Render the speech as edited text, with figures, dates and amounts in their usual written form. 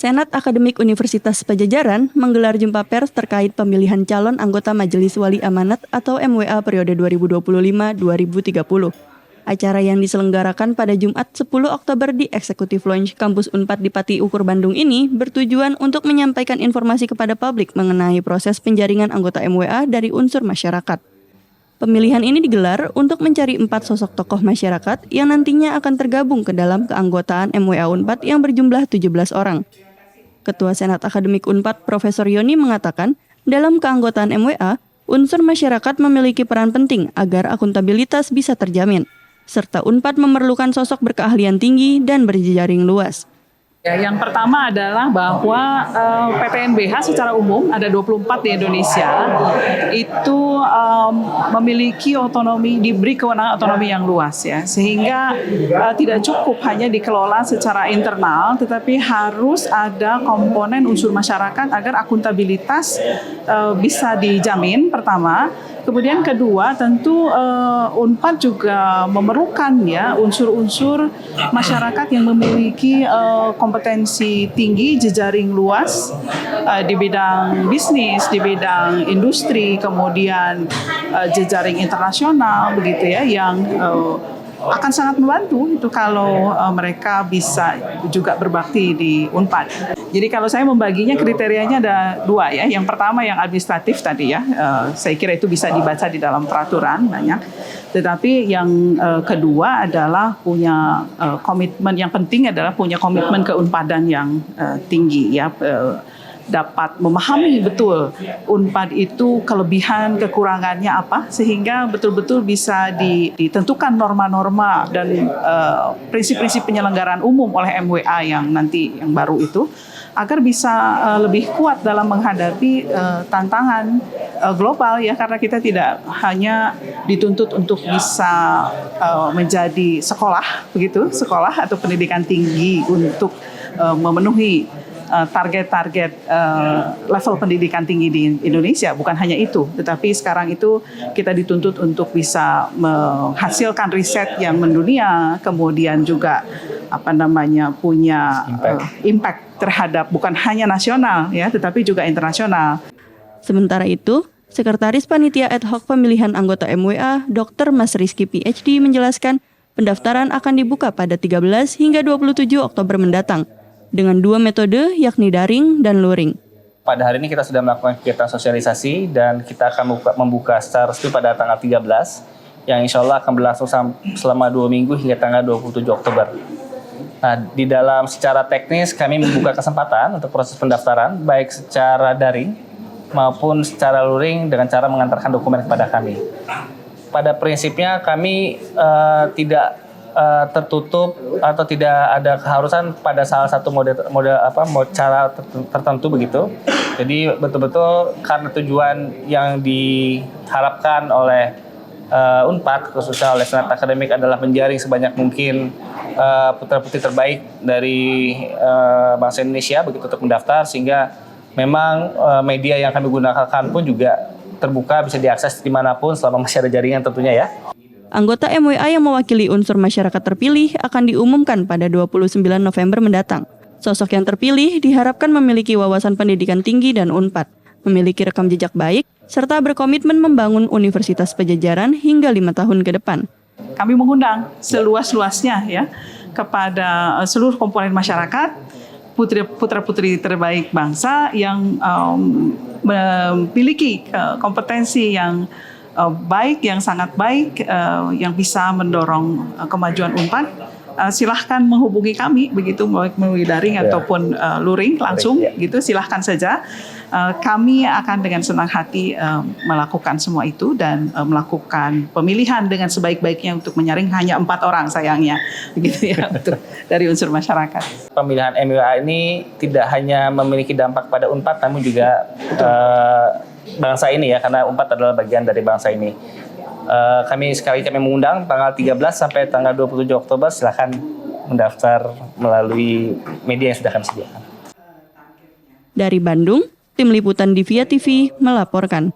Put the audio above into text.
Senat Akademik Universitas Padjadjaran menggelar jumpa pers terkait pemilihan calon anggota Majelis Wali Amanat atau MWA periode 2025-2030. Acara yang diselenggarakan pada Jumat 10 Oktober di Executive Lounge Kampus Unpad di Pati Ukur Bandung ini bertujuan untuk menyampaikan informasi kepada publik mengenai proses penjaringan anggota MWA dari unsur masyarakat. Pemilihan ini digelar untuk mencari 4 sosok tokoh masyarakat yang nantinya akan tergabung ke dalam keanggotaan MWA Unpad yang berjumlah 17 orang. Ketua Senat Akademik Unpad Profesor Yoni mengatakan, dalam keanggotaan MWA, unsur masyarakat memiliki peran penting agar akuntabilitas bisa terjamin, serta Unpad memerlukan sosok berkeahlian tinggi dan berjejaring luas. Ya, yang pertama adalah bahwa PTNBH secara umum ada 24 di Indonesia itu memiliki otonomi, diberi kewenangan otonomi yang luas ya, sehingga tidak cukup hanya dikelola secara internal, tetapi harus ada komponen unsur masyarakat agar akuntabilitas bisa dijamin pertama. Kemudian kedua, tentu Unpad juga memerlukan ya unsur-unsur masyarakat yang memiliki kompetensi tinggi, jejaring luas di bidang bisnis, di bidang industri, kemudian jejaring internasional begitu ya, yang akan sangat membantu itu kalau mereka bisa juga berbakti di Unpad. Jadi kalau saya membaginya kriterianya ada 2 ya. Yang pertama yang administratif tadi ya, saya kira itu bisa dibaca di dalam peraturan banyak. Tetapi yang kedua adalah punya komitmen, yang penting adalah punya komitmen keunpadan yang tinggi ya. Dapat memahami betul Unpad itu kelebihan, kekurangannya apa, sehingga betul-betul bisa ditentukan norma-norma dan prinsip-prinsip penyelenggaraan umum oleh MWA yang nanti yang baru itu, agar bisa lebih kuat dalam menghadapi tantangan global ya, karena kita tidak hanya dituntut untuk bisa menjadi sekolah begitu, sekolah atau pendidikan tinggi untuk memenuhi target-target level pendidikan tinggi di Indonesia, bukan hanya itu, tetapi sekarang itu kita dituntut untuk bisa menghasilkan riset yang mendunia, kemudian juga punya impact terhadap bukan hanya nasional ya, tetapi juga internasional. Sementara itu, Sekretaris Panitia Ad Hoc Pemilihan Anggota MWA, Dr. Mas Rizky PhD menjelaskan, pendaftaran akan dibuka pada 13 hingga 27 Oktober mendatang, dengan 2 metode yakni daring dan luring. Pada hari ini kita sudah melakukan kegiatan sosialisasi dan kita akan membuka secara resmi pada tanggal 13 yang insya Allah akan berlangsung selama 2 minggu hingga tanggal 27 Oktober. Nah, di dalam secara teknis kami membuka kesempatan untuk proses pendaftaran baik secara daring maupun secara luring dengan cara mengantarkan dokumen kepada kami. Pada prinsipnya kami tidak tertutup atau tidak ada keharusan pada salah satu cara tertentu begitu. Jadi betul-betul karena tujuan yang diharapkan oleh Unpad khususnya oleh Senat Akademik adalah menjaring sebanyak mungkin putra-putri terbaik dari bangsa Indonesia begitu untuk mendaftar, sehingga memang media yang kami gunakan pun juga terbuka, bisa diakses dimanapun selama masih ada jaringan tentunya ya. Anggota MWA yang mewakili unsur masyarakat terpilih akan diumumkan pada 29 November mendatang. Sosok yang terpilih diharapkan memiliki wawasan pendidikan tinggi dan Unpad, memiliki rekam jejak baik, serta berkomitmen membangun Universitas Padjadjaran hingga 5 tahun ke depan. Kami mengundang seluas-luasnya ya kepada seluruh komponen masyarakat, putra-putri terbaik bangsa yang memiliki kompetensi yang baik, yang sangat baik, yang bisa mendorong kemajuan Unpad. Silahkan menghubungi kami begitu melalui daring ataupun luring langsung gitu, silahkan saja. Kami akan dengan senang hati melakukan semua itu dan melakukan pemilihan dengan sebaik-baiknya untuk menyaring hanya 4 orang sayangnya begitu ya untuk dari unsur masyarakat. Pemilihan MWA ini tidak hanya memiliki dampak pada Unpad namun juga bangsa ini ya, karena Unpad adalah bagian dari bangsa ini. Kami mengundang tanggal 13 sampai tanggal 27 Oktober, silakan mendaftar melalui media yang sudah kami sediakan. Dari Bandung, Tim Liputan Divia TV melaporkan.